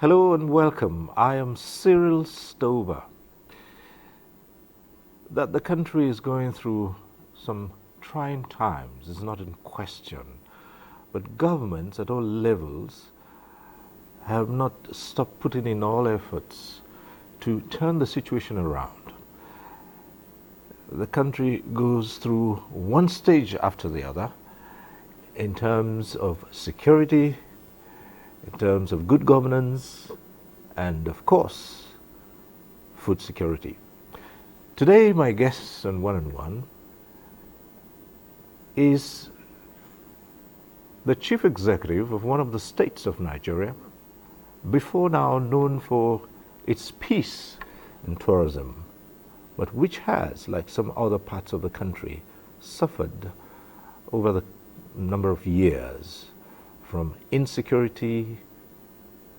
Hello and welcome. I am Cyril Stover. That the country is going through some trying times is not in question, but governments at all levels have not stopped putting in all efforts to turn the situation around. The country goes through one stage after the other in terms of security, in terms of good governance, and of course, food security. Today, my guest on One-on-One is the chief executive of one of the states of Nigeria, before now known for its peace and tourism, but which has, like some other parts of the country, suffered over the number of years from insecurity,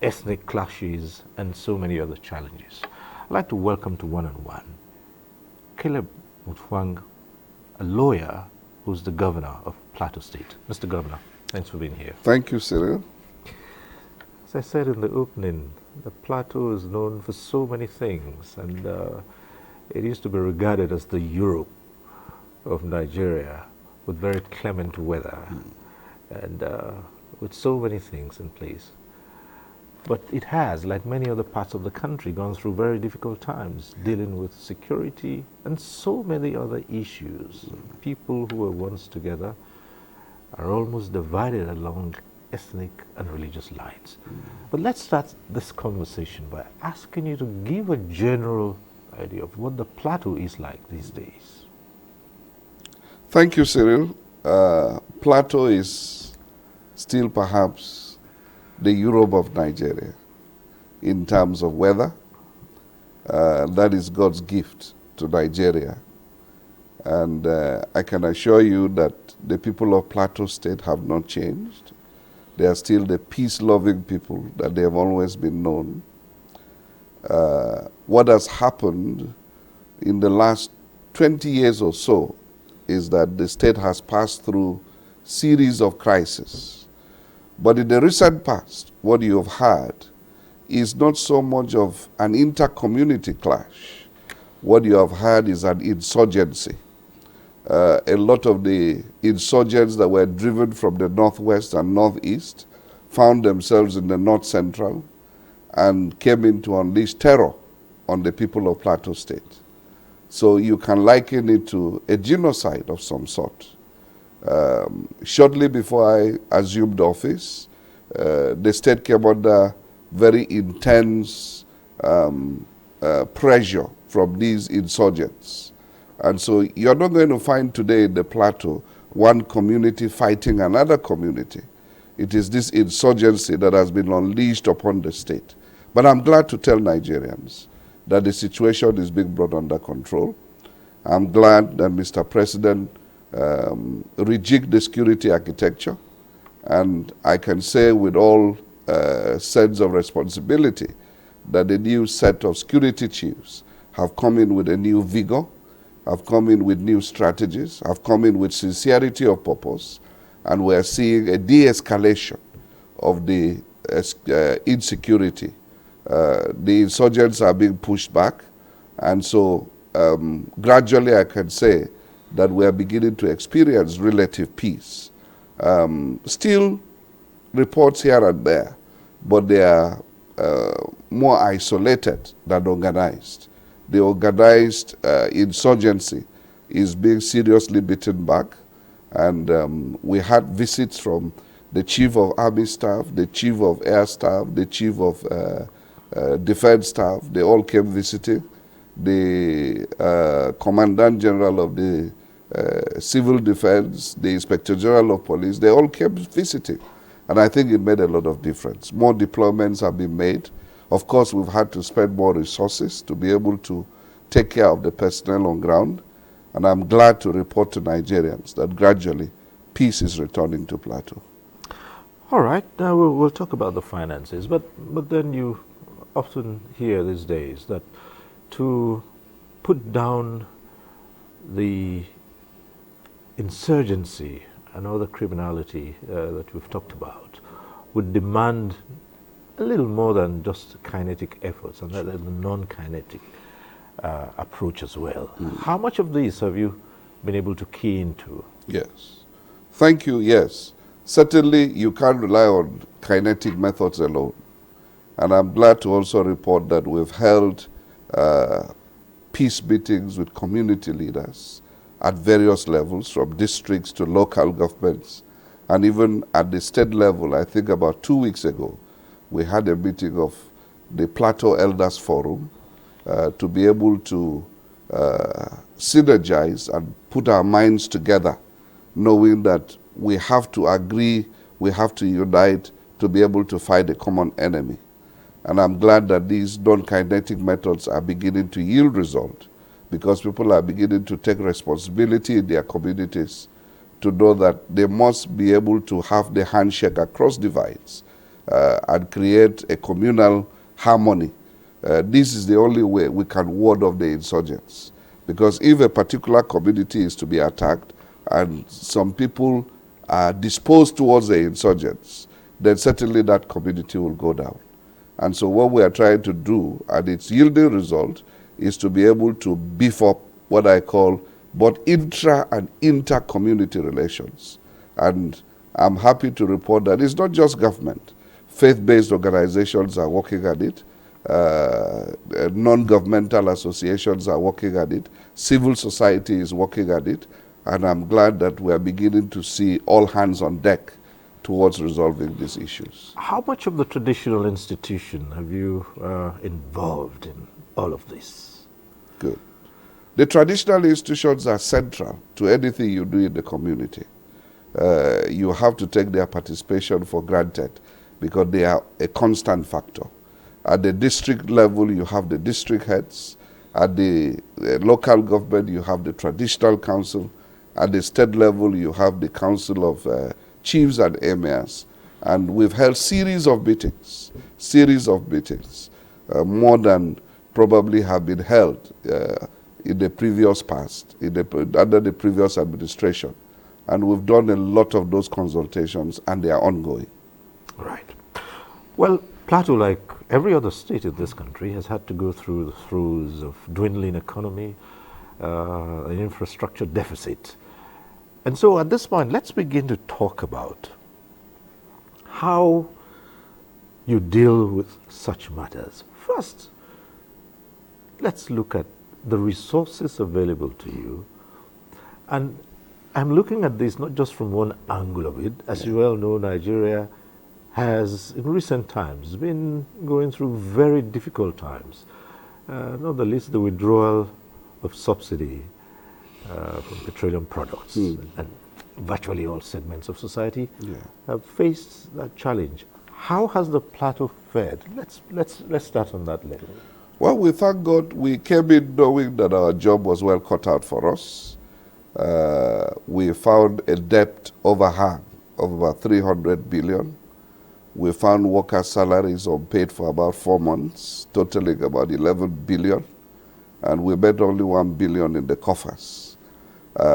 ethnic clashes, and so many other challenges. I'd like to welcome to One-on-One Caleb Mutfwang, a lawyer who's the governor of Plateau State. Mr. Governor, thanks for being here. Thank you, Cyril. As I said in the opening, the Plateau is known for so many things, and it used to be regarded as the Europe of Nigeria, with very clement weather. And with so many things in place. But it has, like many other parts of the country, gone through very difficult times, dealing with security and so many other issues. People who were once together are almost divided along ethnic and religious lines. But let's start this conversation by asking you to give a general idea of what the Plateau is like these days. Thank you, Cyril. Plateau is still perhaps the Europe of Nigeria in terms of weather. That is God's gift to Nigeria. And I can assure you that the people of Plateau State have not changed. They are still the peace-loving people that they have always been known. What has happened in the last 20 years or so is that the state has passed through series of crises. But in the recent past, what you have had is not so much of an inter-community clash. What you have had is an insurgency. A lot of the insurgents that were driven from the northwest and northeast found themselves in the north central and came in to unleash terror on the people of Plateau State. So you can liken it to a genocide of some sort. Shortly before I assumed office, the state came under very intense pressure from these insurgents. And so you're not going to find today in the Plateau one community fighting another community. It is this insurgency that has been unleashed upon the state. But I'm glad to tell Nigerians that the situation is being brought under control. I'm glad that Mr. President rejigged the security architecture, and I can say with all sense of responsibility that the new set of security chiefs have come in with a new vigor, have come in with new strategies, have come in with sincerity of purpose, and we're seeing a de-escalation of the insecurity. The insurgents are being pushed back, and so gradually I can say that we are beginning to experience relative peace. Still reports here and there, but they are more isolated than organized. The organized insurgency is being seriously beaten back, And we had visits from the Chief of Army Staff, the Chief of Air Staff, the Chief of Defense Staff. They all came visiting. The Commandant General of the Civil Defense, the Inspector General of Police, they all came visiting. And I think it made a lot of difference. More deployments have been made. Of course, we've had to spend more resources to be able to take care of the personnel on ground. And I'm glad to report to Nigerians that gradually peace is returning to Plateau. All right, now we'll talk about the finances, but then you often hear these days that to put down the insurgency and other criminality that we've talked about would demand a little more than just kinetic efforts, and that is the non-kinetic approach as well. How much of this have you been able to key into? Yes. Thank you, yes. Certainly, you can't rely on kinetic methods alone. And I'm glad to also report that we've held peace meetings with community leaders at various levels, from districts to local governments, and even at the state level. I think about 2 weeks ago, we had a meeting of the Plateau Elders Forum to be able to synergize and put our minds together, knowing that we have to agree, we have to unite to be able to fight a common enemy. And I'm glad that these non-kinetic methods are beginning to yield result, because people are beginning to take responsibility in their communities to know that they must be able to have the handshake across divides and create a communal harmony. This is the only way we can ward off the insurgents. Because if a particular community is to be attacked and some people are disposed towards the insurgents, then certainly that community will go down. And so what we are trying to do, and it's yielding result, is to be able to beef up what I call both intra and inter-community relations. And I'm happy to report that it's not just government. Faith-based organizations are working at it. Non-governmental associations are working at it. Civil society is working at it. And I'm glad that we are beginning to see all hands on deck towards resolving these issues. How much of the traditional institution have you involved in all of this? Good. The traditional institutions are central to anything you do in the community. You have to take their participation for granted because they are a constant factor. At the district level, you have the district heads. At the local government, you have the traditional council. At the state level, you have the council of chiefs and emirs. And we've held series of meetings, more than probably have been held in the previous past, under the previous administration. And we've done a lot of those consultations, and they are ongoing. Right. Well, Plateau, like every other state in this country, has had to go through the throes of dwindling economy, an infrastructure deficit. And so at this point, let's begin to talk about how you deal with such matters. First, let's look at the resources available to you. And I'm looking at this not just from one angle of it. As you well know, Nigeria has, in recent times, been going through very difficult times, not the least the withdrawal of subsidy from petroleum products. And virtually all segments of society have faced that challenge. How has the Plateau fared? Let's start on that level. Well, we thank God we came in knowing that our job was well cut out for us. We found a debt overhang of about 300 billion. We found worker salaries unpaid for about 4 months, totaling about 11 billion. And we made only 1 billion in the coffers.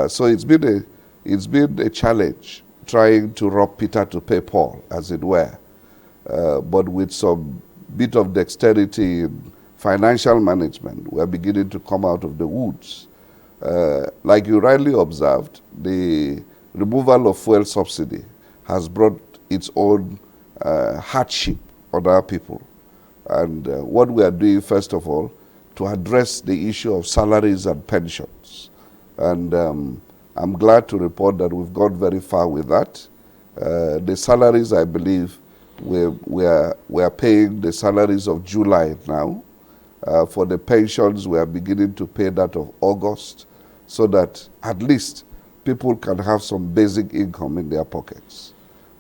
So it's been a challenge trying to rob Peter to pay Paul, as it were. But with some bit of dexterity in financial management, we are beginning to come out of the woods. Like you rightly observed, the removal of fuel subsidy has brought its own hardship on our people. And what we are doing, first of all, to address the issue of salaries and pensions. And I'm glad to report that we've got very far with that. The salaries, I believe, we are paying the salaries of July now. For the pensions, we are beginning to pay that of August, so that at least people can have some basic income in their pockets.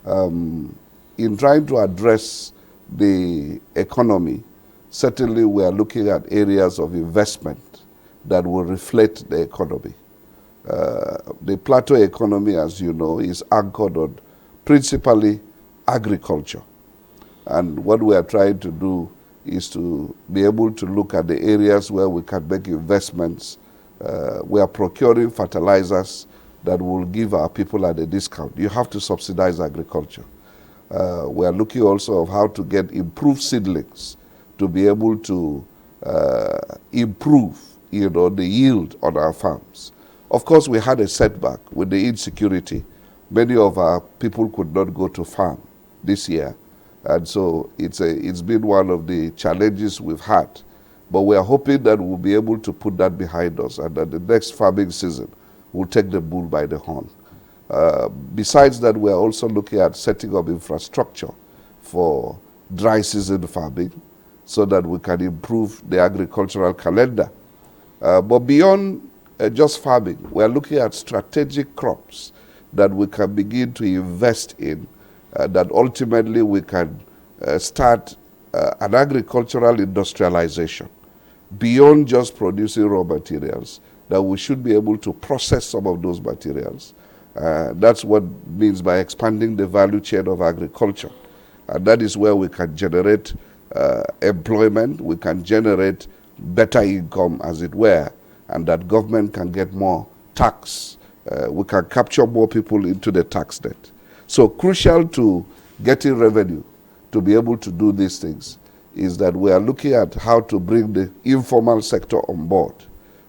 In trying to address the economy, certainly we are looking at areas of investment that will reflect the economy. The plateau economy, as you know, is anchored on principally agriculture. And what we are trying to do is to be able to look at the areas where we can make investments. We are procuring fertilizers that will give our people at a discount. You have to subsidize agriculture. We are looking also of how to get improved seedlings to be able to improve, the yield on our farms. Of course, we had a setback with the insecurity. Many of our people could not go to farm this year. And so it's been one of the challenges we've had. But we are hoping that we'll be able to put that behind us, and that the next farming season will take the bull by the horn. Besides that, we are also looking at setting up infrastructure for dry season farming so that we can improve the agricultural calendar. But beyond just farming, we are looking at strategic crops that we can begin to invest in, that ultimately we can start an agricultural industrialization beyond just producing raw materials, that we should be able to process some of those materials. That's what means by expanding the value chain of agriculture. And that is where we can generate employment, we can generate better income, as it were, and that government can get more tax. We can capture more people into the tax net. So crucial to getting revenue to be able to do these things is that we are looking at how to bring the informal sector on board.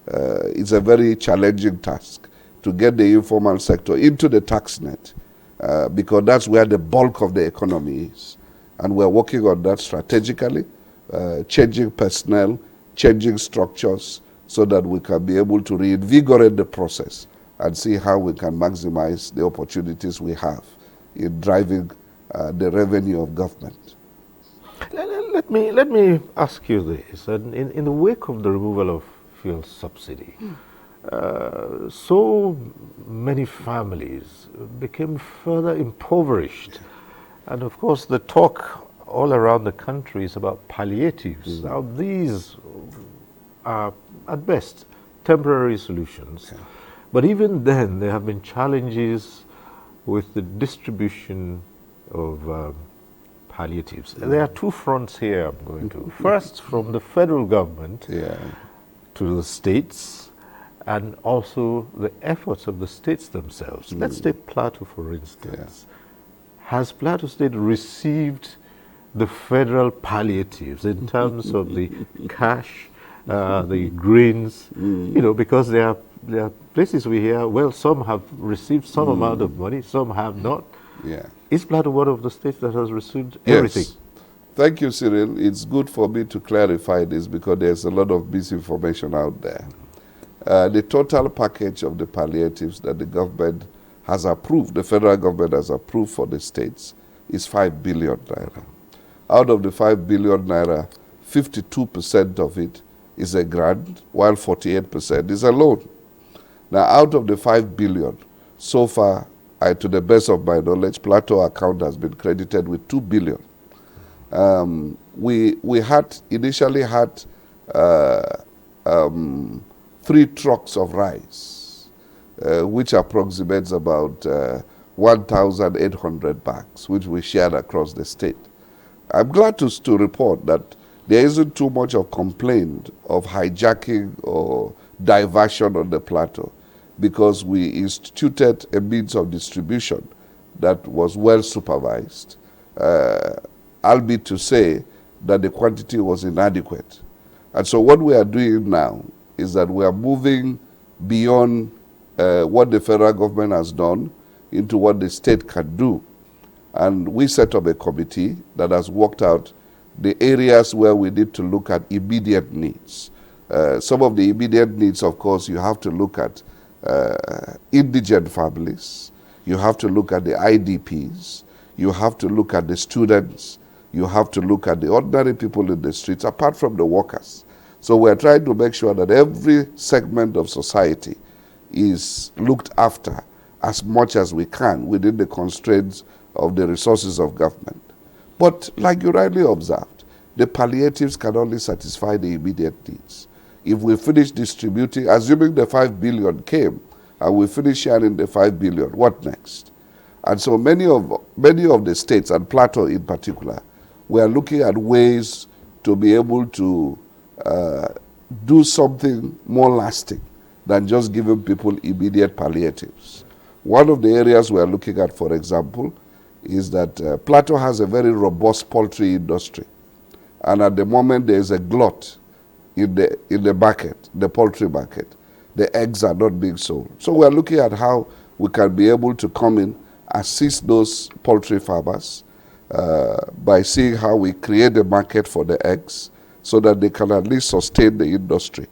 It's a very challenging task to get the informal sector into the tax net, because that's where the bulk of the economy is. And we're working on that strategically, changing personnel, changing structures, so that we can be able to reinvigorate the process and see how we can maximize the opportunities we have in driving the revenue of government. Let me ask you this. In the wake of the removal of fuel subsidy, so many families became further impoverished. And of course, the talk all around the country is about palliatives. Now, these are, at best, temporary solutions. Yeah. But even then, there have been challenges with the distribution of palliatives. There are two fronts here I'm going to. First, from the federal government to the states, and also the efforts of the states themselves. Let's take Plateau, for instance. Has Plateau State received the federal palliatives in terms of the cash, the grains, because there are places we hear, well, some have received some amount of money, some have not. Yeah. Is Plateau one of the states that has received everything? Yes. Thank you, Cyril. It's good for me to clarify this because there's a lot of misinformation out there. The total package of the palliatives that the government has approved, the federal government has approved for the states, is 5 billion naira. Out of the 5 billion naira, 52% of it is a grant, while 48% is a loan. Now, out of the 5 billion, so far, to the best of my knowledge, Plateau account has been credited with 2 billion. We had initially had 3 trucks of rice, which approximates about 1,800 bags, which we shared across the state. I'm glad to report that there isn't too much of complaint of hijacking or diversion on the plateau, because we instituted a means of distribution that was well supervised, albeit to say that the quantity was inadequate. And so what we are doing now is that we are moving beyond what the federal government has done into what the state can do. And we set up a committee that has worked out the areas where we need to look at immediate needs. Some of the immediate needs, of course, you have to look at indigent families, you have to look at the IDPs, you have to look at the students, you have to look at the ordinary people in the streets, apart from the workers. So we're trying to make sure that every segment of society is looked after as much as we can within the constraints of the resources of government. But like you rightly observed, the palliatives can only satisfy the immediate needs. If we finish distributing, assuming the 5 billion came, and we finish sharing the 5 billion, what next? And so many of the states, and Plateau in particular, we are looking at ways to be able to do something more lasting than just giving people immediate palliatives. One of the areas we are looking at, for example, is that Plateau has a very robust poultry industry. And at the moment, there is a glut in the market, the poultry market. The eggs are not being sold. So we are looking at how we can be able to come in, assist those poultry farmers by seeing how we create a market for the eggs so that they can at least sustain the industry.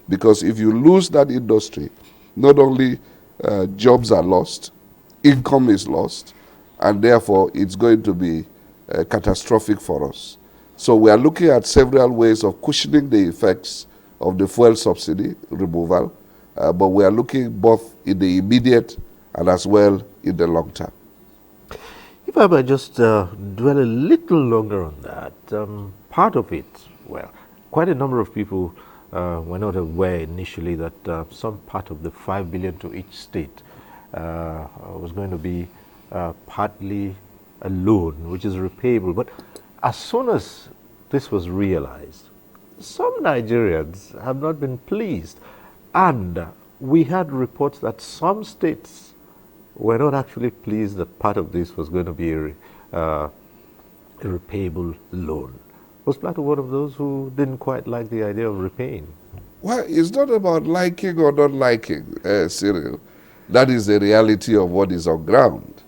Because if you lose that industry, not only jobs are lost, income is lost, and therefore it's going to be catastrophic for us. So we are looking at several ways of cushioning the effects of the fuel subsidy removal, but we are looking both in the immediate and as well in the long term. If I might just dwell a little longer on that, part of it, well, quite a number of people were not aware initially that some part of the 5 billion to each state was going to be partly a loan, which is repayable. But as soon as this was realized, some Nigerians have not been pleased. And we had reports that some states were not actually pleased that part of this was going to be a repayable loan. Was Plateau one of those who didn't quite like the idea of repaying? Well, it's not about liking or not liking, Cyril. That is the reality of what is on ground.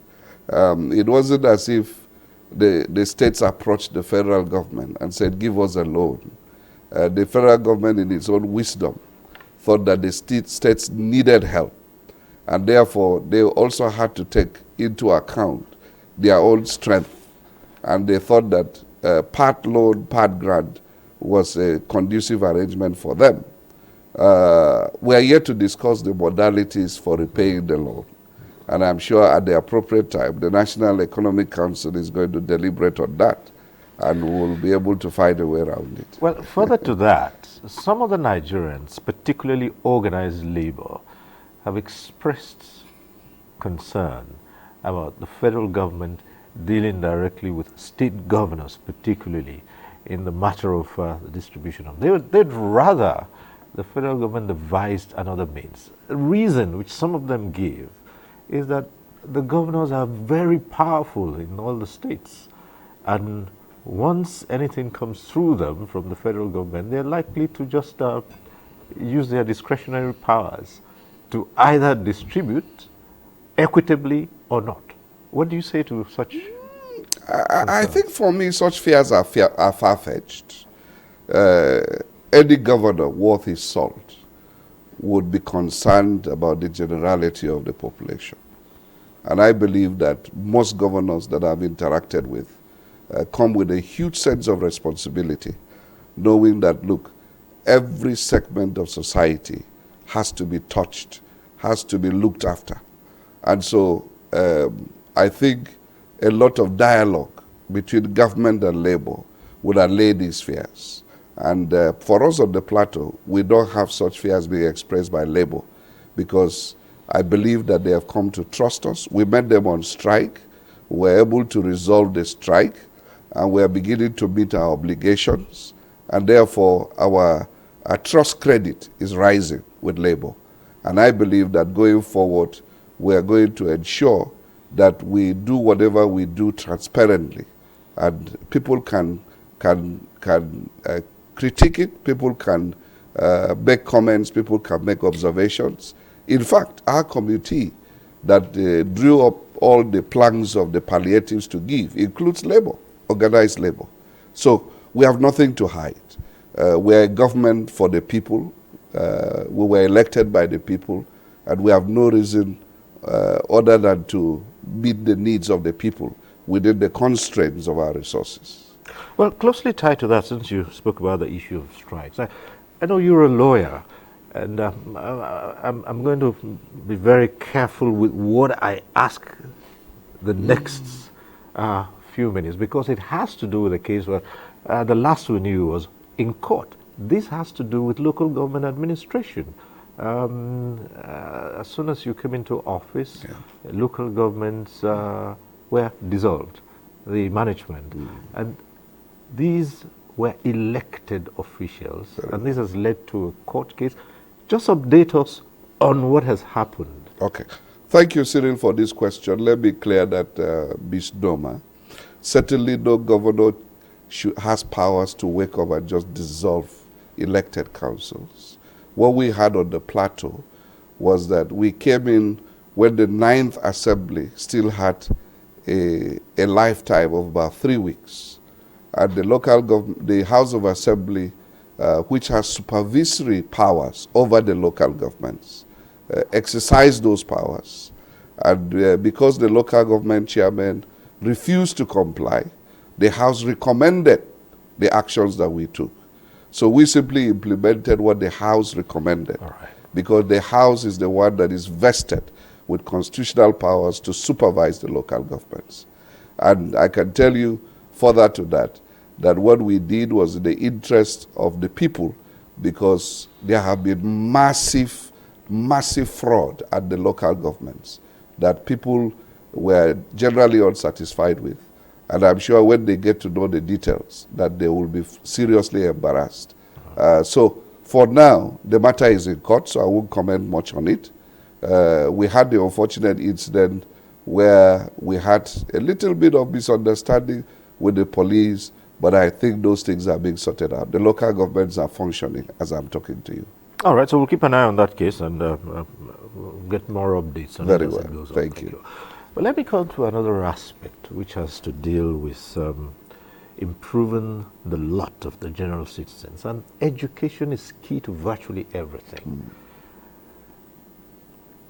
It wasn't as if the states approached the federal government and said, give us a loan. The federal government, in its own wisdom, thought that the states needed help. And therefore, they also had to take into account their own strength. And they thought that part loan, part grant was a conducive arrangement for them. We are yet to discuss the modalities for repaying the loan. And I'm sure at the appropriate time, the National Economic Council is going to deliberate on that, and we'll be able to find a way around it. Well, further to that, some of the Nigerians, particularly organized labor, have expressed concern about the federal government dealing directly with state governors, particularly in the matter of the distribution of. They'd rather the federal government devised another means. A reason which some of them give is that the governors are very powerful in all the states, and once anything comes through them from the federal government, they're likely to just use their discretionary powers to either distribute equitably or not. What do you say to such? I think for me, such fears are far-fetched. Any governor worth his salt would be concerned about the generality of the population. And I believe that most governors that I've interacted with come with a huge sense of responsibility, knowing that, look, every segment of society has to be touched, has to be looked after. And so I think a lot of dialogue between government and labor would allay these fears. And for us on the Plateau, we don't have such fears being expressed by labor, because I believe that they have come to trust us. We met them on strike. We were able to resolve the strike, and we are beginning to meet our obligations. And therefore, our trust credit is rising with labor. And I believe that going forward, we are going to ensure that we do whatever we do transparently, and people can critique it, people can make comments, people can make observations. In fact, our committee that drew up all the plans of the palliatives to give includes labor, organized labor. So we have nothing to hide. We are a government for the people. We were elected by the people, and we have no reason other than to meet the needs of the people within the constraints of our resources. Well, closely tied to that, since you spoke about the issue of strikes, I know you're a lawyer, and I'm going to be very careful with what I ask the next few minutes, because it has to do with a case where the last we knew was in court. This has to do with local government administration. As soon as you came into office, local governments were dissolved, the management. And these were elected officials, and this has led to a court case. Just update us on what has happened. Okay. Thank you, Cyril, for this question. Let me clear that misnomer. Certainly no governor has powers to wake up and just dissolve elected councils. What we had on the plateau was that we came in when the 9th Assembly still had a lifetime of about 3 weeks. And the House of Assembly, which has supervisory powers over the local governments, exercised those powers. And because the local government chairman refused to comply, the House recommended the actions that we took. So we simply implemented what the House recommended. All right. Because the House is the one that is vested with constitutional powers to supervise the local governments. And I can tell you further to that what we did was in the interest of the people, because there have been massive fraud at the local governments that people were generally unsatisfied with. And I'm sure when they get to know the details that they will be seriously embarrassed. So for now, the matter is in court, so I won't comment much on it. We had the unfortunate incident where we had a little bit of misunderstanding with the police, but I think those things are being sorted out. The local governments are functioning as I'm talking to you. All right, so we'll keep an eye on that case and get more updates on Very it as well. it goes on. Thank you. But let me come to another aspect, which has to deal with improving the lot of the general citizens. And education is key to virtually everything.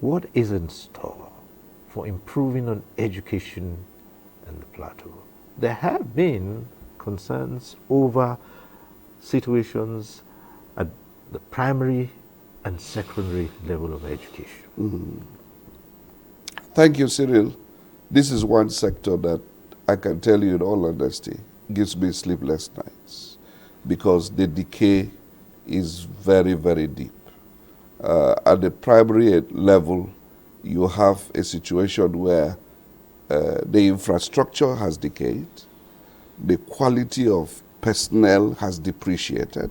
What is in store for improving on education in the plateau? There have been concerns over situations at the primary and secondary level of education. Thank you, Cyril. This is one sector that I can tell you in all honesty gives me sleepless nights, because the decay is very, very deep. At the primary level, you have a situation where the infrastructure has decayed, the quality of personnel has depreciated,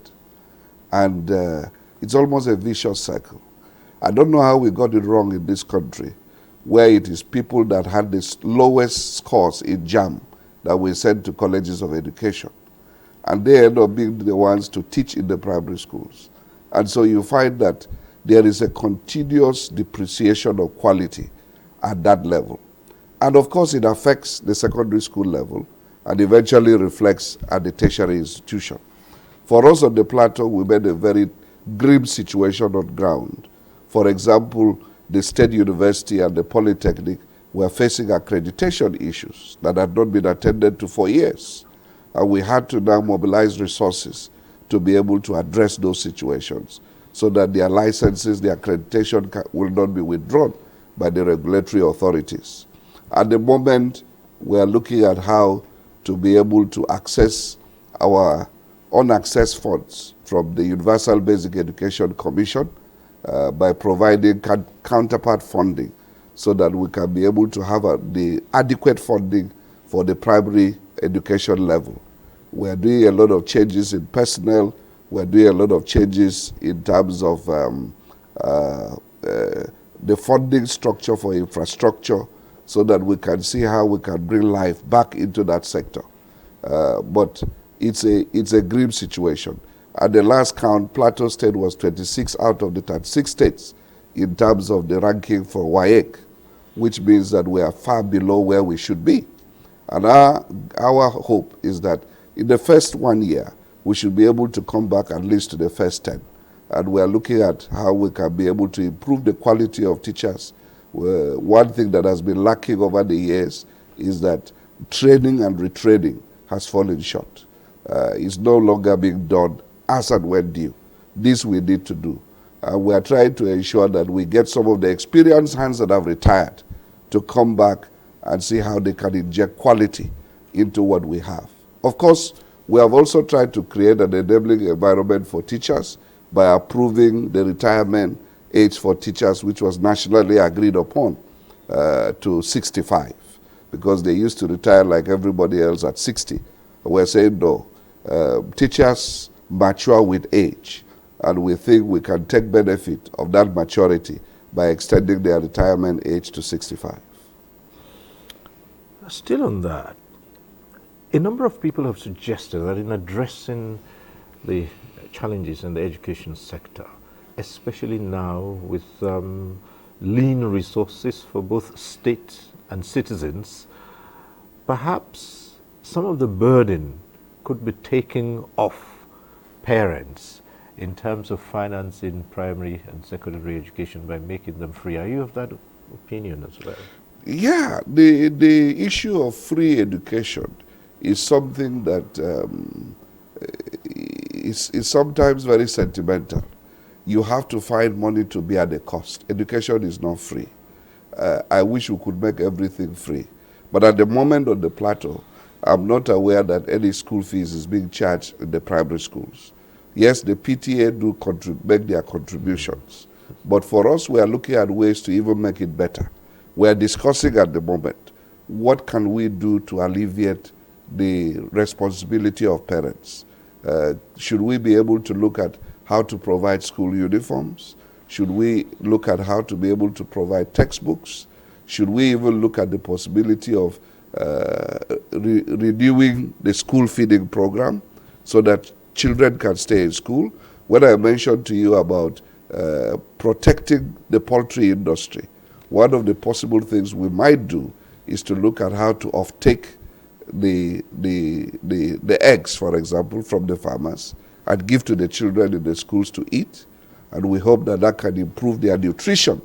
and it's almost a vicious cycle. I don't know how we got it wrong in this country, where it is people that had the lowest scores in JAM that we send to colleges of education. And they end up being the ones to teach in the primary schools. And so you find that there is a continuous depreciation of quality at that level. And of course, it affects the secondary school level and eventually reflects at the tertiary institution. For us on the plateau, we made a very grim situation on ground. For example, the State University and the Polytechnic were facing accreditation issues that had not been attended to for years. And we had to now mobilize resources to be able to address those situations so that their licenses, their accreditation will not be withdrawn by the regulatory authorities. At the moment, we are looking at how to be able to access our unaccessed funds from the Universal Basic Education Commission by providing counterpart funding so that we can be able to have the adequate funding for the primary education level. We are doing a lot of changes in personnel. We are doing a lot of changes in terms of the funding structure for infrastructure so that we can see how we can bring life back into that sector. But it's a grim situation. At the last count, Plateau State was 26 out of the 36 states in terms of the ranking for WAEC, which means that we are far below where we should be. And our hope is that in the first 1 year, we should be able to come back at least to the first 10. and we are looking at how we can be able to improve the quality of teachers. One thing that has been lacking over the years is that training and retraining has fallen short. It's no longer being done as and when due. This we need to do. We are trying to ensure that we get some of the experienced hands that have retired to come back and see how they can inject quality into what we have. Of course, we have also tried to create an enabling environment for teachers by approving the retirement age for teachers, which was nationally agreed upon, to 65, because they used to retire like everybody else at 60. We're saying no. Teachers mature with age, and we think we can take benefit of that maturity by extending their retirement age to 65. Still on that, a number of people have suggested that in addressing the challenges in the education sector, especially now with lean resources for both state and citizens, perhaps some of the burden could be taken off parents in terms of financing primary and secondary education by making them free. Are you of that opinion as well? Yeah, the issue of free education is something that is sometimes very sentimental. You have to find money to bear the cost. Education is not free. I wish we could make everything free. But at the moment on the plateau, I'm not aware that any school fees is being charged in the primary schools. Yes, the PTA do make their contributions. But for us, we are looking at ways to even make it better. We are discussing at the moment, what can we do to alleviate the responsibility of parents? Should we be able to look at how to provide school uniforms? Should we look at how to be able to provide textbooks? Should we even look at the possibility of renewing the school feeding program so that children can stay in school? When I mentioned to you about protecting the poultry industry, one of the possible things we might do is to look at how to offtake the eggs, for example, from the farmers and give to the children in the schools to eat. And we hope that that can improve their nutrition,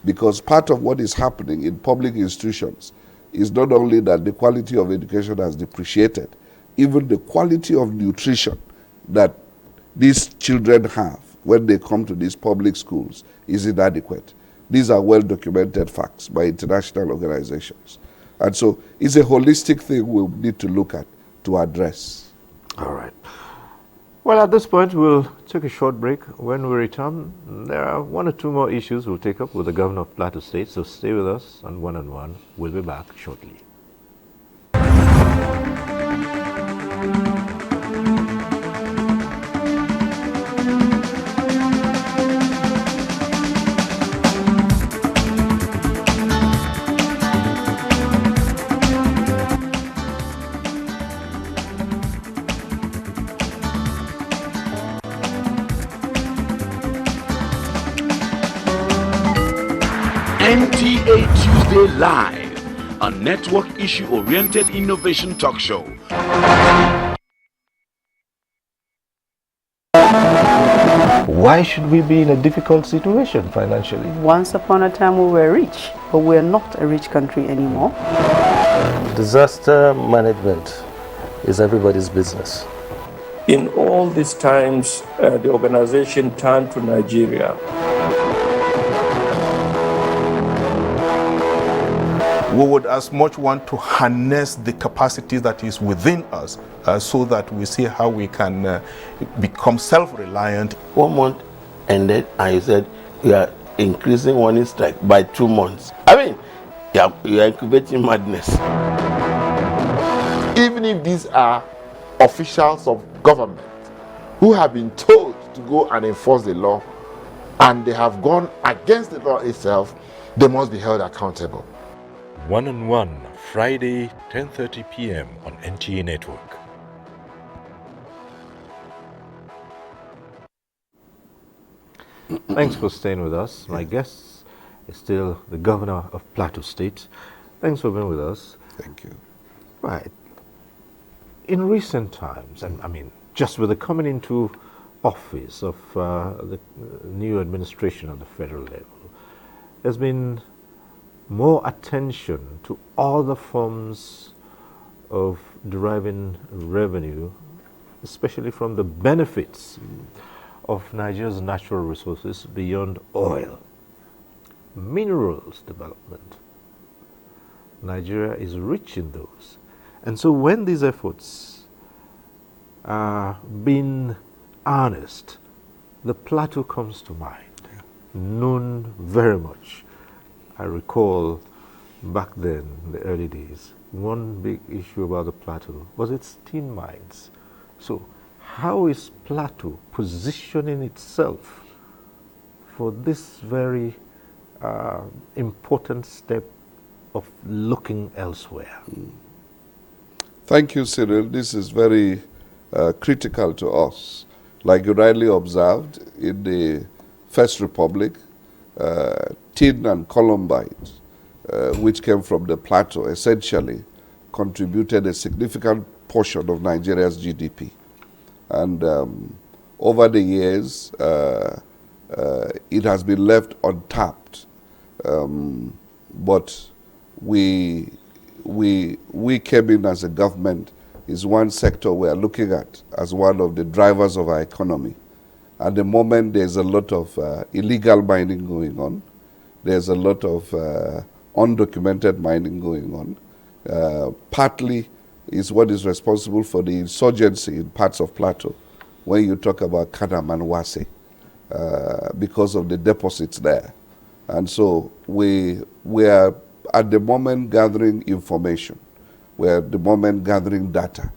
because part of what is happening in public institutions is not only that the quality of education has depreciated, even the quality of nutrition that these children have when they come to these public schools is inadequate. These are well-documented facts by international organizations. And so it's a holistic thing we'll need to look at to address. All right. Well, at this point, we'll take a short break. When we return, there are one or two more issues we'll take up with the Governor of Plateau State, so stay with us on One-on-One. We'll be back shortly. NTA Tuesday Live, a network issue-oriented innovation talk show. Why should we be in a difficult situation financially? Once upon a time we were rich, but we are not a rich country anymore. Disaster management is everybody's business. In all these times, the organization turned to Nigeria. We would as much want to harness the capacity that is within us so that we see how we can become self-reliant. 1 month ended and you said you are increasing warning strike by 2 months. I mean, you are incubating madness. Even if these are officials of government who have been told to go and enforce the law and they have gone against the law itself, they must be held accountable. One-on-One, Friday, 10:30 p.m. on NTA Network. Thanks for staying with us. My guest is still the Governor of Plateau State. Thanks for being with us. Thank you. Right. In recent times, and I mean, just with the coming into office of the new administration at the federal level, there's been more attention to other forms of deriving revenue, especially from the benefits of Nigeria's natural resources beyond oil. Minerals development. Nigeria is rich in those. And so when these efforts are being harnessed, the plateau comes to mind, known very much. I recall back then, in the early days, one big issue about the plateau was its tin mines. So how is plateau positioning itself for this very important step of looking elsewhere? Thank you, Cyril. This is very critical to us. Like you rightly observed, in the First Republic, tin and columbite, which came from the plateau, essentially contributed a significant portion of Nigeria's GDP. And over the years, it has been left untapped. But we came in as a government, is one sector we are looking at as one of the drivers of our economy. At the moment, there's a lot of illegal mining going on. There's a lot of undocumented mining going on. Partly is what is responsible for the insurgency in parts of Plateau, when you talk about Kanam and Wase, because of the deposits there. And so we are at the moment gathering information. We're at the moment gathering data.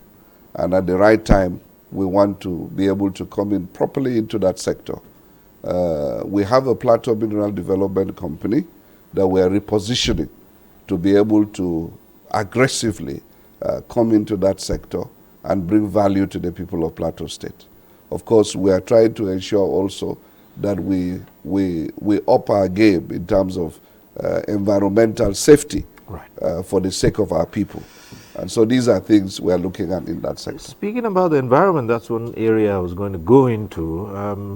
And at the right time, we want to be able to come in properly into that sector. We have a Plateau Mineral Development Company that we are repositioning to be able to aggressively come into that sector and bring value to the people of Plateau State. Of course, we are trying to ensure also that we up our game in terms of environmental safety, right, for the sake of our people. And so these are things we are looking at in that sector. Speaking about the environment, that's one area I was going to go into.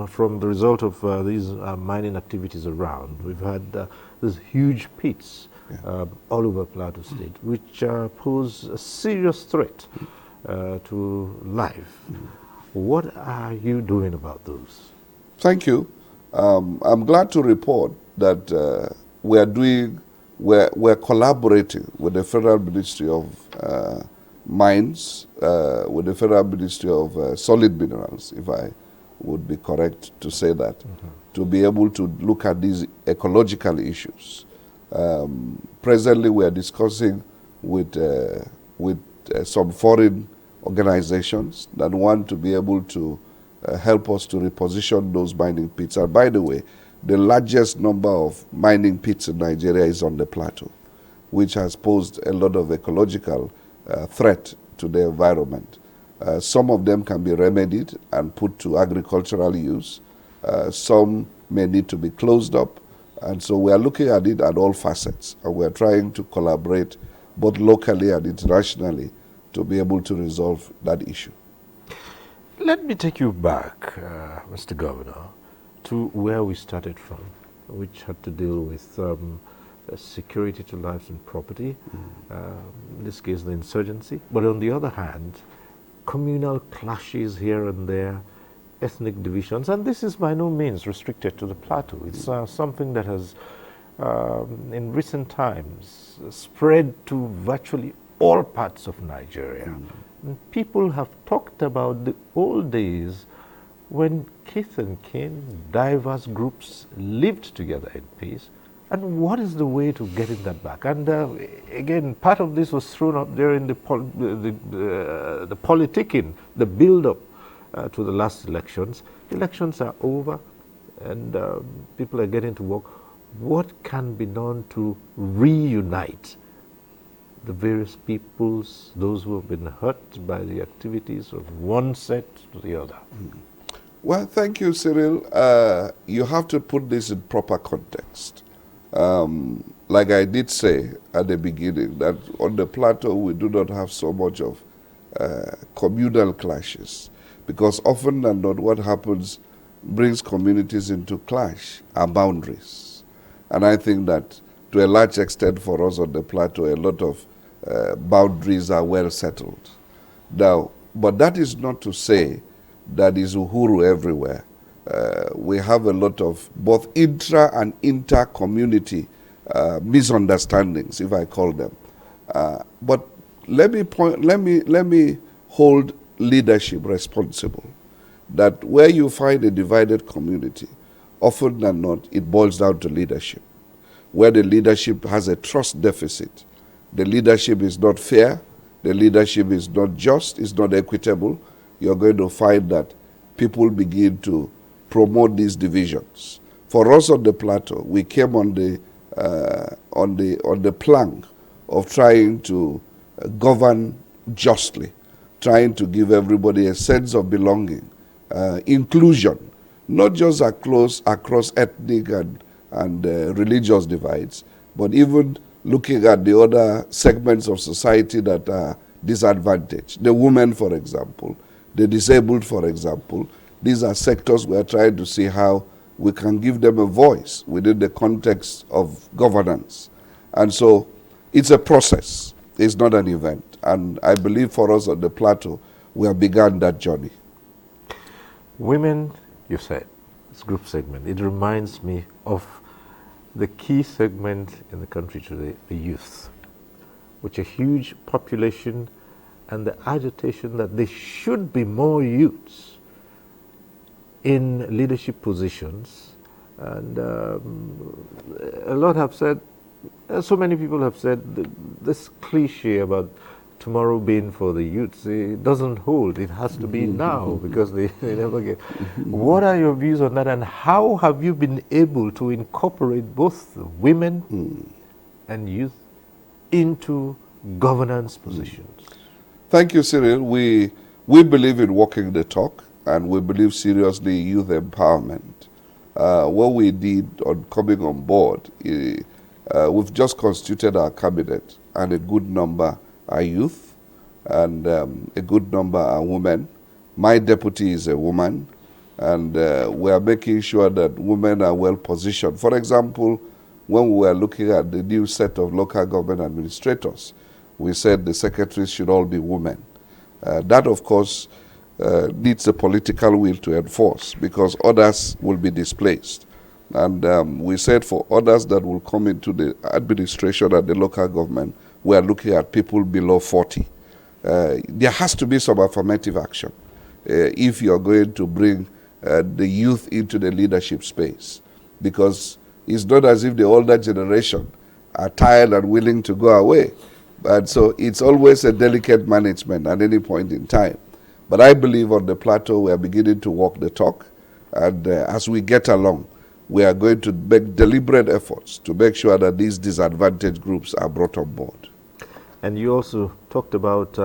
From the result of these mining activities around, we've had these huge pits all over Plateau State, which pose a serious threat to life. What are you doing about those? Thank you. I'm glad to report that we're collaborating with the Federal Ministry of Mines, with the Federal Ministry of Solid Minerals, if I would be correct to say that, to be able to look at these ecological issues. Presently, we are discussing with some foreign organizations that want to be able to help us to reposition those mining pits. And by the way, the largest number of mining pits in Nigeria is on the plateau, which has posed a lot of ecological threat to the environment. Some of them can be remedied and put to agricultural use. Some may need to be closed up. And so we are looking at it at all facets, and we are trying to collaborate both locally and internationally to be able to resolve that issue. Let me take you back, Mr. Governor, to where we started from, which had to deal with security to lives and property, in this case the insurgency, but on the other hand, communal clashes here and there, ethnic divisions, and this is by no means restricted to the plateau. It's something that has, in recent times, spread to virtually all parts of Nigeria. And people have talked about the old days when kith and kin, diverse groups lived together in peace. And what is the way to getting that back? And again, part of this was thrown up there in the politicking, the build-up to the last elections. Elections are over, and people are getting to work. What can be done to reunite the various peoples, those who have been hurt by the activities of one set to the other? Well, thank you, Cyril. You have to put this in proper context. Like I did say at the beginning, that on the plateau we do not have so much of communal clashes. Because often and not what happens brings communities into clash are boundaries. And I think that to a large extent for us on the plateau, a lot of boundaries are well settled. Now, but that is not to say that is Uhuru everywhere. We have a lot of both intra and inter-community misunderstandings, if I call them. But let me hold leadership responsible. That where you find a divided community, often than not, it boils down to leadership. Where the leadership has a trust deficit, the leadership is not fair, the leadership is not just, it's not equitable, you're going to find that people begin to promote these divisions. For us on the plateau, we came on the plank of trying to govern justly, trying to give everybody a sense of belonging, inclusion, not just across ethnic and religious divides, but even looking at the other segments of society that are disadvantaged. The women, for example, the disabled, for example. These are sectors we are trying to see how we can give them a voice within the context of governance. And so it's a process. It's not an event. And I believe for us on the plateau, we have begun that journey. Women, you said, this group segment, it reminds me of the key segment in the country today, the youth, which a huge population and the agitation that there should be more youths in leadership positions. And a lot have said, so many people have said this cliche about tomorrow being for the youths, it doesn't hold. It has to be now because they never get. What are your views on that, and how have you been able to incorporate both women and youth into governance positions? Thank you, Cyril. We believe in walking the talk, and we believe seriously in youth empowerment. What we did on coming on board, we've just constituted our cabinet, and a good number are youth, and a good number are women. My deputy is a woman, and we are making sure that women are well positioned. For example, when we were looking at the new set of local government administrators, we said the secretaries should all be women. That, of course, needs a political will to enforce, because others will be displaced. And we said for others that will come into the administration at the local government, we are looking at people below 40. There has to be some affirmative action if you're going to bring the youth into the leadership space, because it's not as if the older generation are tired and willing to go away. And so it's always a delicate management at any point in time. But I believe on the plateau we are beginning to walk the talk, and as we get along, we are going to make deliberate efforts to make sure that these disadvantaged groups are brought on board. And you also talked about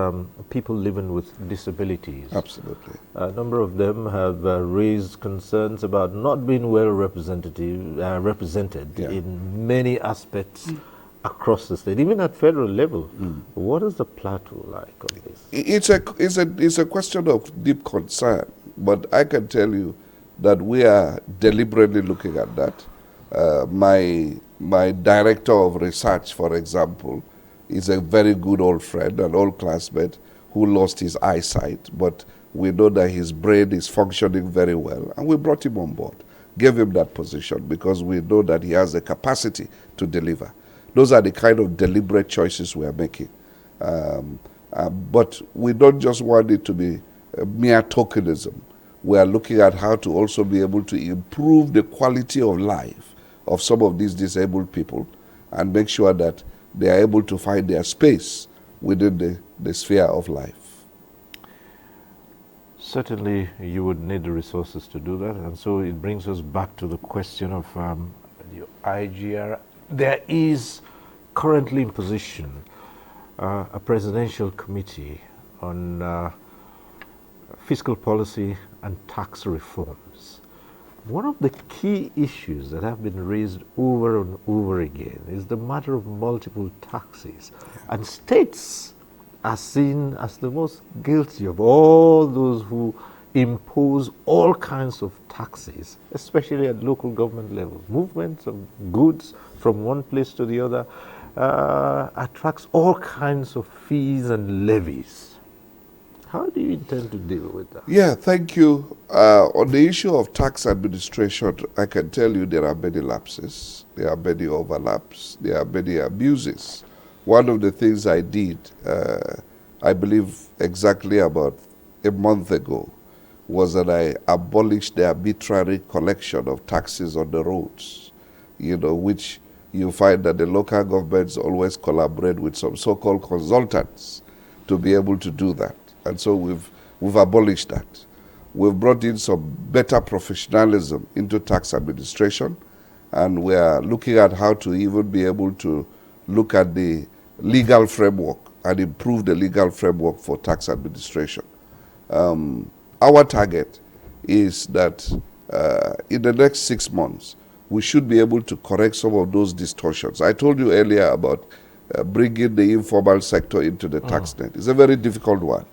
people living with disabilities. Absolutely. A number of them have raised concerns about not being well represented in many aspects across the state, even at federal level. What is the plateau like on this? It's a question of deep concern, but I can tell you that we are deliberately looking at that. My director of research, for example, is a very good old friend, an old classmate who lost his eyesight, but we know that his brain is functioning very well, and we brought him on board, gave him that position because we know that he has the capacity to deliver. Those are the kind of deliberate choices we are making. But we don't just want it to be mere tokenism. We are looking at how to also be able to improve the quality of life of some of these disabled people and make sure that they are able to find their space within the sphere of life. Certainly, you would need the resources to do that, and so it brings us back to the question of your IGR. There is currently in position a presidential committee on fiscal policy and tax reforms. One of the key issues that have been raised over and over again is the matter of multiple taxes. And states are seen as the most guilty of all those who impose all kinds of taxes, especially at local government level. Movements of goods from one place to the other attracts all kinds of fees and levies. How do you intend to deal with that? Yeah, thank you. On the issue of tax administration, I can tell you there are many lapses, there are many overlaps, there are many abuses. One of the things I did, I believe exactly about a month ago, was that I abolished the arbitrary collection of taxes on the roads, which you find that the local governments always collaborate with some so-called consultants to be able to do that. And so we've abolished that. We've brought in some better professionalism into tax administration, and we are looking at how to even be able to look at the legal framework and improve the legal framework for tax administration. Our target is that in the next 6 months, we should be able to correct some of those distortions. I told you earlier about bringing the informal sector into the tax net. It's a very difficult one.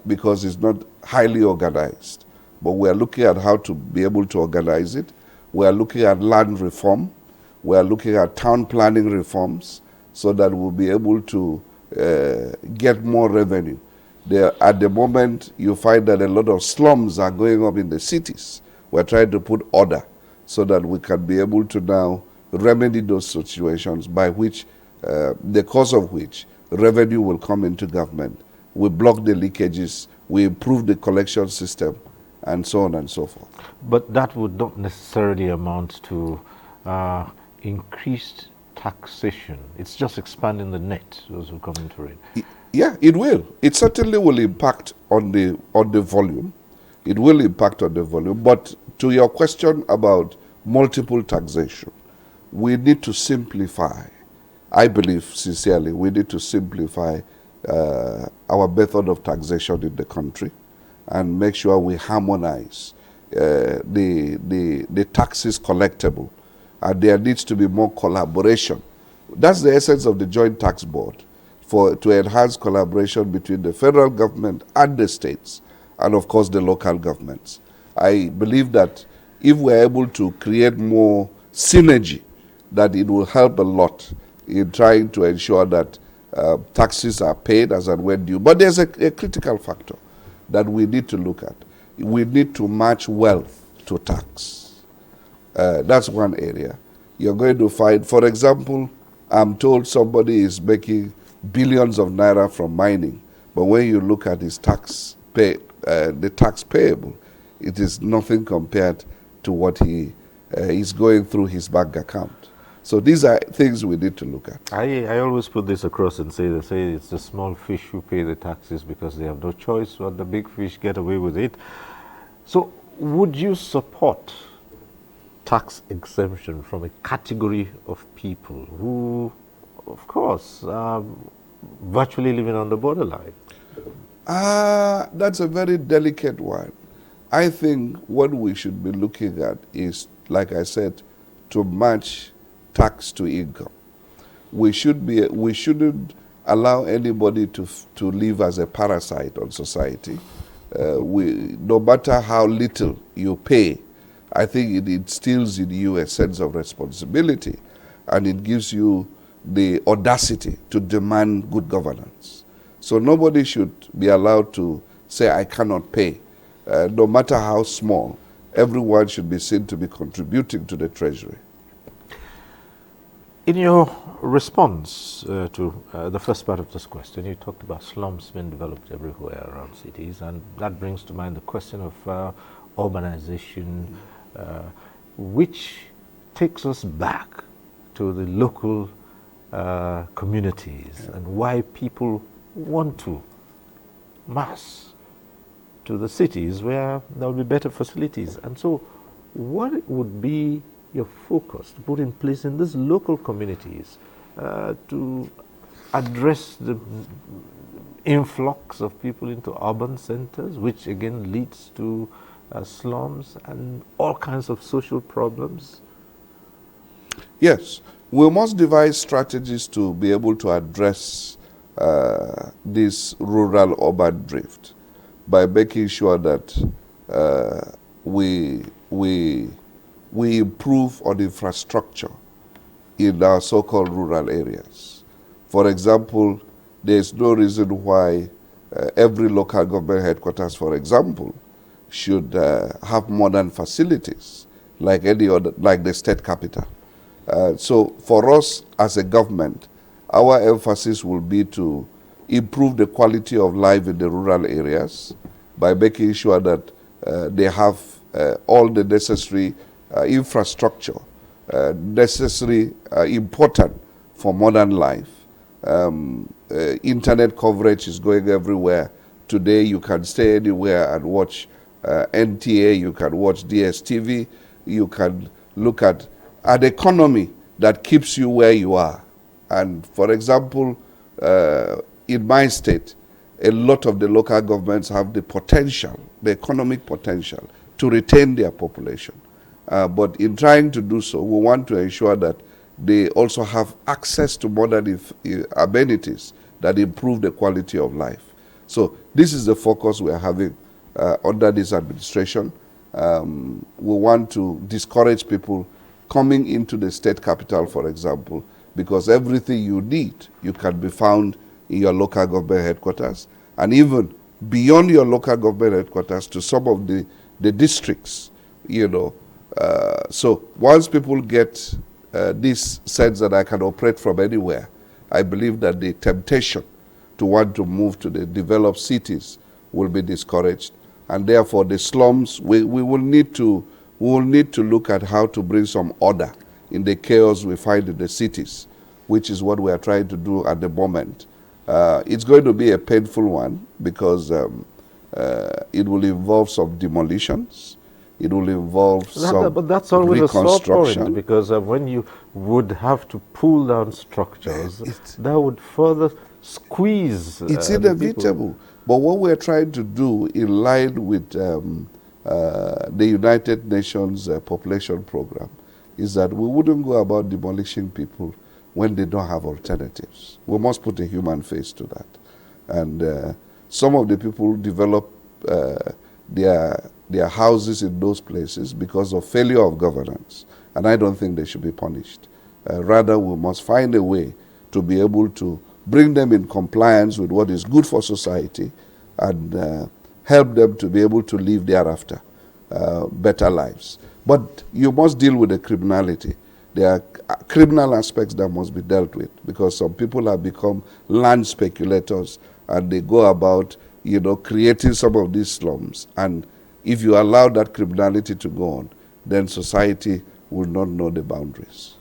Because it's not highly organized. But we are looking at how to be able to organize it. We are looking at land reform. We are looking at town planning reforms so that we'll be able to get more revenue. At the moment, you find that a lot of slums are going up in the cities. We're trying to put order so that we can be able to now remedy those situations by which, the cause of which, revenue will come into government. We block the leakages, we improve the collection system, and so on and so forth. But that would not necessarily amount to increased taxation. It's just expanding the net, those who come into it. Yeah, it will. It certainly will impact on the volume. It will impact on the volume. But to your question about multiple taxation, we need to simplify. I believe, sincerely, we need to simplify our method of taxation in the country and make sure we harmonize the taxes collectible. And there needs to be more collaboration. That's the essence of the Joint Tax Board, to enhance collaboration between the federal government and the states, and of course the local governments. I believe that if we're able to create more synergy, that it will help a lot in trying to ensure that taxes are paid as and when due. But there's a critical factor that we need to look at. We need to match wealth to tax. That's one area. You're going to find, for example, I'm told somebody is making billions of naira from mining, but when you look at his the tax payable, it is nothing compared to what he is going through his bank account. So these are things we need to look at. I always put this across and say it's the small fish who pay the taxes because they have no choice, while the big fish get away with it. So would you support tax exemption from a category of people who, of course, are virtually living on the borderline? That's a very delicate one. I think what we should be looking at is, like I said, to match tax to income. We shouldn't allow anybody to live as a parasite on society. No matter how little you pay, I think it instills in you a sense of responsibility, and it gives you the audacity to demand good governance. So nobody should be allowed to say, I cannot pay. No matter how small, everyone should be seen to be contributing to the treasury. In your response to the first part of this question, you talked about slums being developed everywhere around cities, and that brings to mind the question of urbanization, which takes us back to the local communities and why people want to mass to the cities where there will be better facilities. And so what would be your focus to put in place in these local communities to address the influx of people into urban centers, which again leads to slums and all kinds of social problems? Yes, we must devise strategies to be able to address this rural-urban drift. by making sure that we improve on infrastructure in our so-called rural areas. For example, there is no reason why every local government headquarters, for example, should have modern facilities like any other, like the state capital. So for us as a government, our emphasis will be to improve the quality of life in the rural areas by making sure that they have all the necessary infrastructure, necessary, important for modern life. Internet coverage is going everywhere. Today you can stay anywhere and watch NTA, you can watch DSTV, you can look at an economy that keeps you where you are. And for example, in my state, a lot of the local governments have the potential, the economic potential, to retain their population. But in trying to do so, we want to ensure that they also have access to modern amenities that improve the quality of life. So this is the focus we are having under this administration. We want to discourage people coming into the state capital, for example, because everything you need, you can be found in your local government headquarters, and even beyond your local government headquarters to some of the districts, you know. So once people get this sense that I can operate from anywhere, I believe that the temptation to want to move to the developed cities will be discouraged. And therefore the slums, we will need to look at how to bring some order in the chaos we find in the cities, which is what we are trying to do at the moment. It's going to be a painful one because it will involve some demolitions. It will involve some but that's always a sore reconstruction. point, because when you would have to pull down structures, that would further squeeze. It's the inevitable. But what we're trying to do in line with the United Nations population program is that we wouldn't go about demolishing people when they don't have alternatives. We must put a human face to that. And some of the people develop their houses in those places because of failure of governance. And I don't think they should be punished. Rather, we must find a way to be able to bring them in compliance with what is good for society and help them to be able to live thereafter better lives. But you must deal with the criminality. There are criminal aspects that must be dealt with because some people have become land speculators and they go about, you know, creating some of these slums. And if you allow that criminality to go on, then society will not know the boundaries.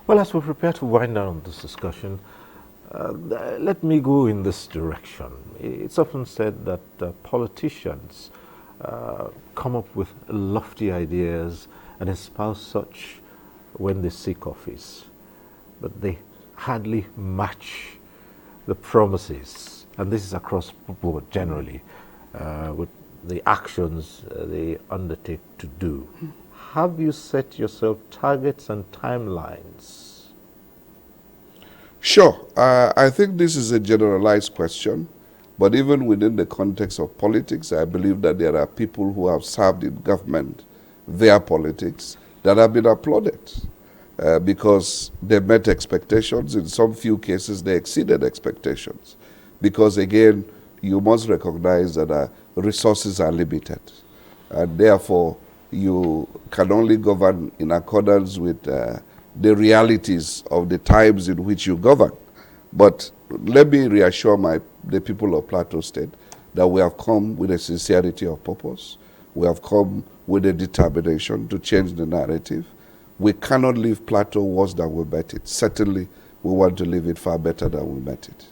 Well, as we prepare to wind down this discussion, let me go in this direction. It's often said that politicians come up with lofty ideas and espouse such when they seek office, but they hardly match the promises, and this is across the board generally, with the actions they undertake to do. Have you set yourself targets and timelines? Sure. I think this is a generalized question, but even within the context of politics, I believe that there are people who have served in government, their politics, that have been applauded because they met expectations. In some few cases, they exceeded expectations. Because again, you must recognize that resources are limited. And therefore, you can only govern in accordance with the realities of the times in which you govern. But let me reassure the people of Plateau State that we have come with a sincerity of purpose. We have come with a determination to change the narrative. We cannot leave Plateau worse than we met it. Certainly, we want to leave it far better than we met it.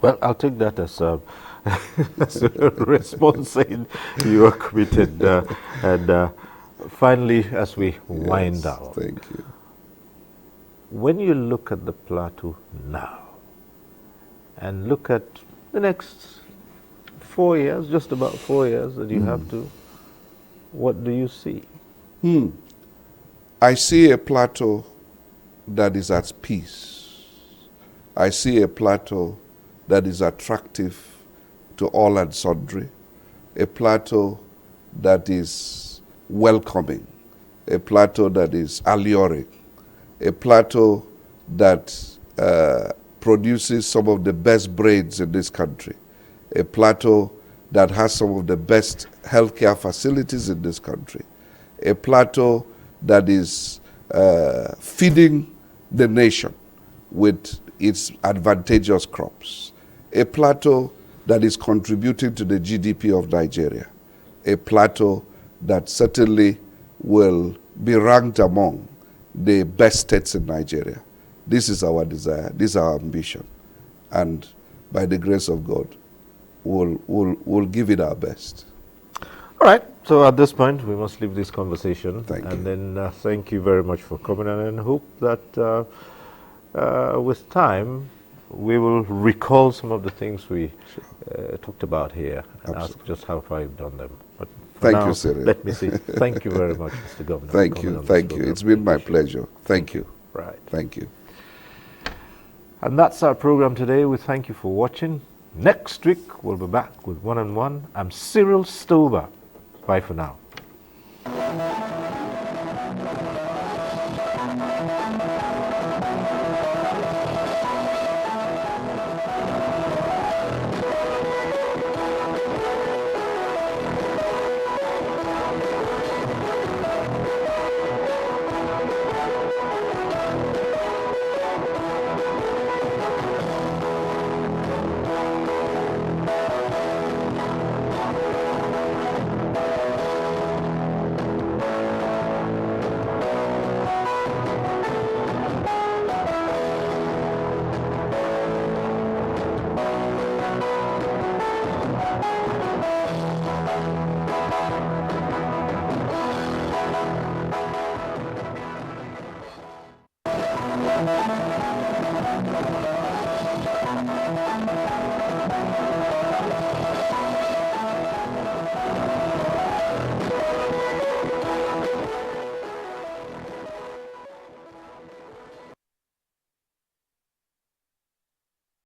Well, I'll take that as a response saying you are committed. And finally, as we wind down, thank you. When you look at the Plateau now and look at the next 4 years, just about 4 years that you have to, what do you see? I see a Plateau that is at peace. I see a Plateau that is attractive to all and sundry, a plateau that is welcoming, a plateau that is alluring, a plateau that produces some of the best brains in this country, a plateau that has some of the best healthcare facilities in this country, a plateau that is feeding the nation with its advantageous crops, a plateau that is contributing to the GDP of Nigeria, a plateau that certainly will be ranked among the best states in Nigeria. This is our desire, this is our ambition, and by the grace of God, we'll give it our best. All right, so at this point, we must leave this conversation. Thank you. And then thank you very much for coming, and I hope that with time, we will recall some of the things we talked about here and ask just how far you've done them. But for thank now, you, Cyril. let me say thank you very much, Mr. Governor. Thank you, thank you. It's been my pleasure. Thank you. Right. Thank you. And that's our program today. We thank you for watching. Next week, we'll be back with One on One. I'm Cyril Stover. Bye for now.